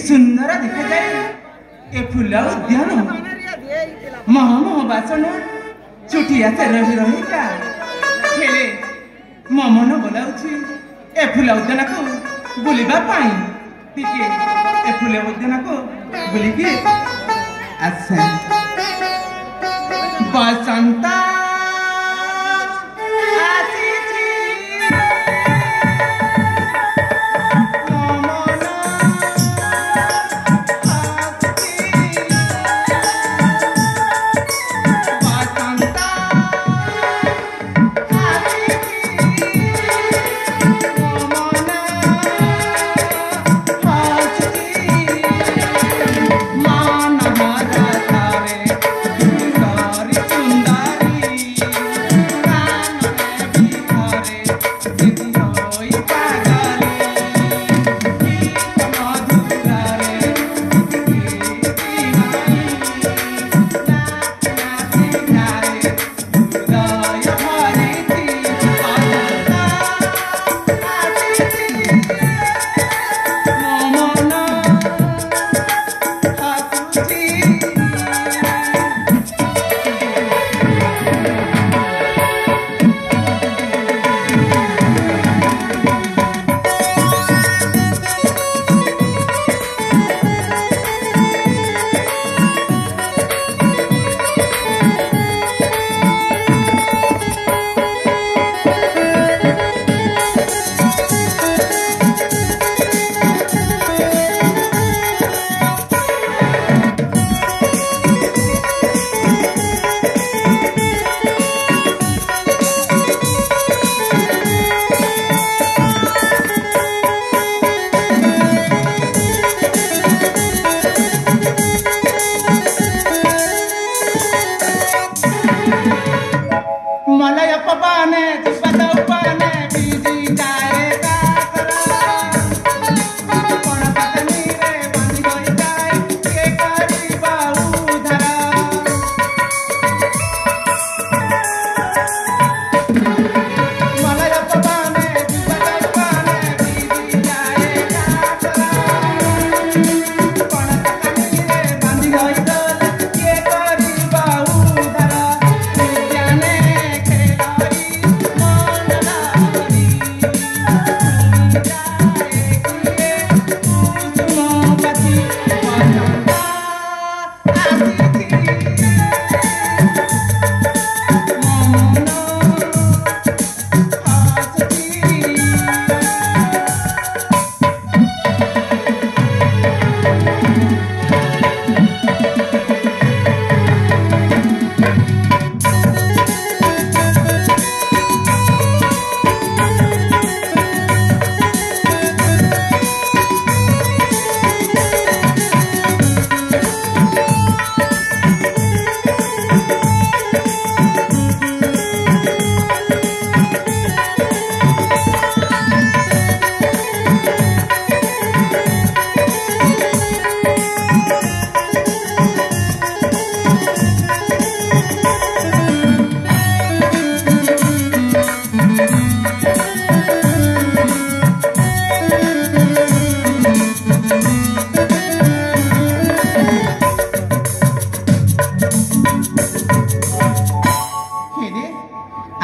सुंदर दिखे जाए ए फुला उद्यान महामहाबासन चुटिया से रही रही का खेले ममन बोलाउछि ए फुला उद्यान को बुलिबा पाई टिके ए फुला उद्यान को बुलिकी आसे बसंता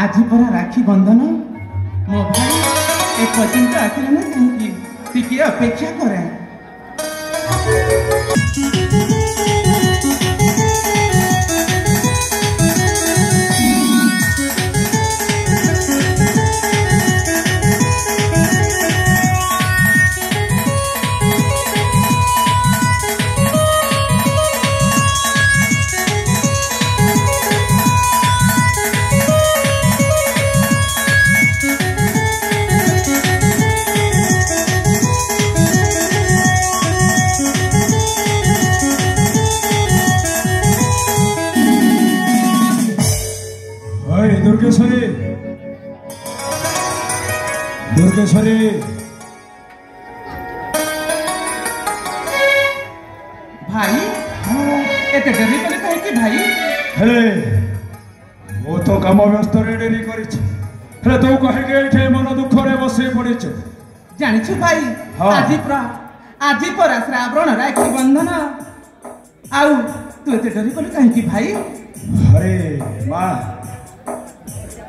आज परा राखी बंधन मो भाई ए पर्यंत आखिर ना कहीं टिके अपेक्षा करे दुर्गेश्वरी भाई एते डेरी कले कहीं भाई हेले वो तो काम व्यस्त डेरी करिछ हेले तू कहे एठे मन दुख रे बसी पड़िछ जानिछु भाई हाँ। आज पर श्रावण राखी बंधन आउ तू एते डेरी कले कहीं भाई अरे माँ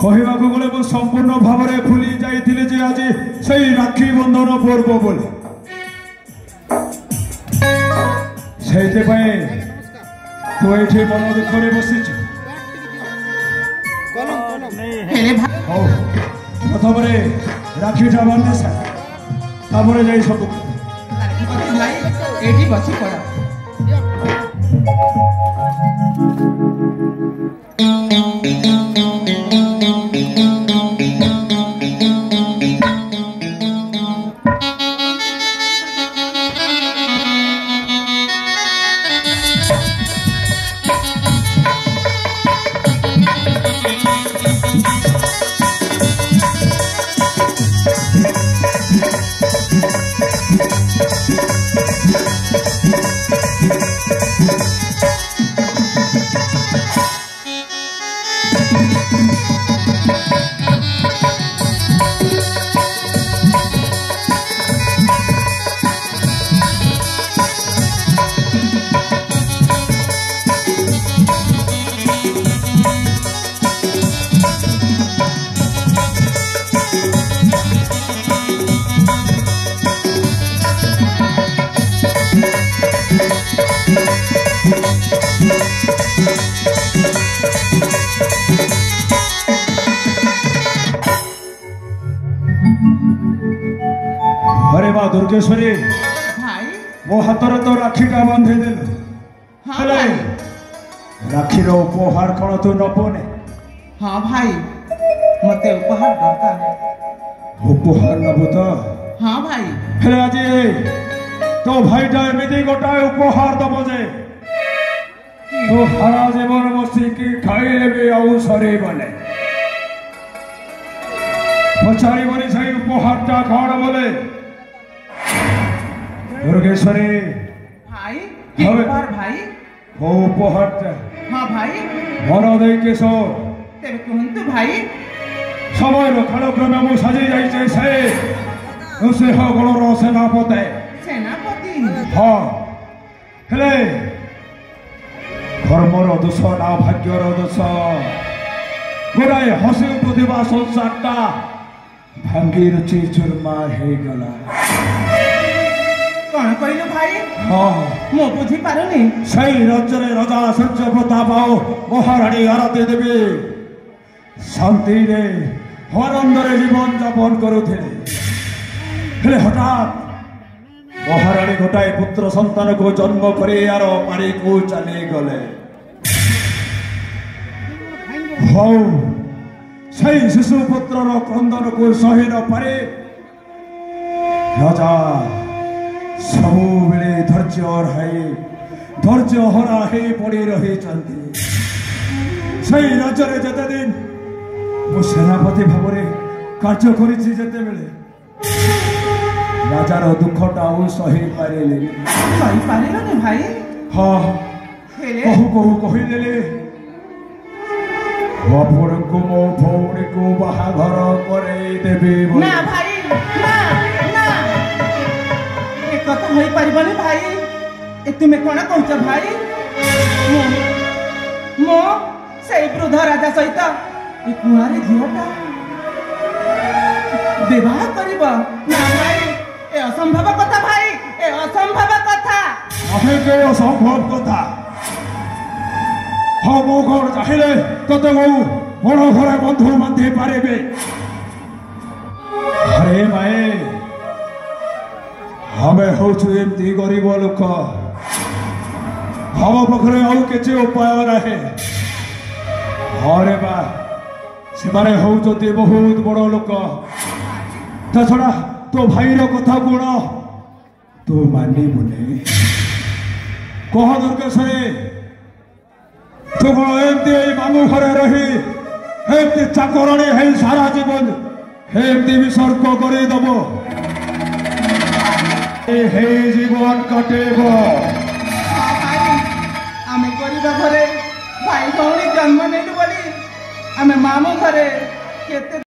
कहवाक गले मु संपूर्ण भाव में भूली जाइए जे आज से राखी बंधन पर्व बोले से तू ये मन दुख में बसी प्रथम राखीटा बांधे सापर जा सब भाई एटी बसी पड़ा अरे माँ दुर्गेश्वरी भाई मो हाथ तो राखीटा बांधे दे हाँ भाई राखी उपहार कौन तू नबने हाँ भाई मते उपहार दरकार उपहार नब तो हाँ भाई हेले आज तो भाईटा एमती गोटाए उपहार दब जे तो हारा जीवन बसिकी खाइले भी आउ सरे बने पचारि बनी से उपहारटा कौन बोले दुर्गेश्वरी भाई की उपहार भाई हो उपहारटा हाँ भाई मन दे केशो तेरे कहंतु भाई समय कालक्रमे मु साजी जाइछे से हो गणर सेनापति सेनापति हाँ हेले कर्मर दोष ना भाग्यर दोष गोटाए हसी उठुवा संसारटा भांगी रुचि चूरमा हो गला कौन कहलु भाई हाँ मो बुझी पारुनी सही राज्य राजा सूर्य प्रताप महाराणी आरती देवी शांति रे आनंदरे जीवन यापन करुले हठात महाराणी गोटाए पुत्र संतान को जन्म कर यार पारी को चली गले हौ सही शिशु पुत्र क्रंदन को सही न पारे राजा सबु बेले धैर्य हरा पड़ी रही सही राज्य जते दिन मो सेनापति भाव कार्य करते राजार दुखटा सही पारे भाई हाँ कहू कहू कहीदे अपन को मो भौणी को बाहाघर करदेवी ना भाई ना ना एक कथा होई परिबने भाई ए तुमे कोना कहछ भाई मो से वृद्ध राजा सहित ए कुआरी झियोटा विवाह करिब ना भाई ए असंभव कथा भाई ए असंभव कथा अहे के असंभव कथा हाँ मो घर चाहिए तते मो बड़ घर बंधु बांधि पारे अरे माए हमें हूँ एमती गरीब लोक हम पाखे आउ कि उपाय ना हाँ रे बा से होती बहुत बड़ लोक ता छड़ा तो भाईर कथा गुण तू मानबुनि कह दुर्गेश्वरी तू कौन एमती मामू घरे रही एमती चाकरणी है सारा जीवन হেমতি বিসর্গ করে দেব হে জীবন কাটেব আমি গরিব ঘরে ভাই ভৌণী জন্ম নেলু বলি আমি মামু ঘরে কেতে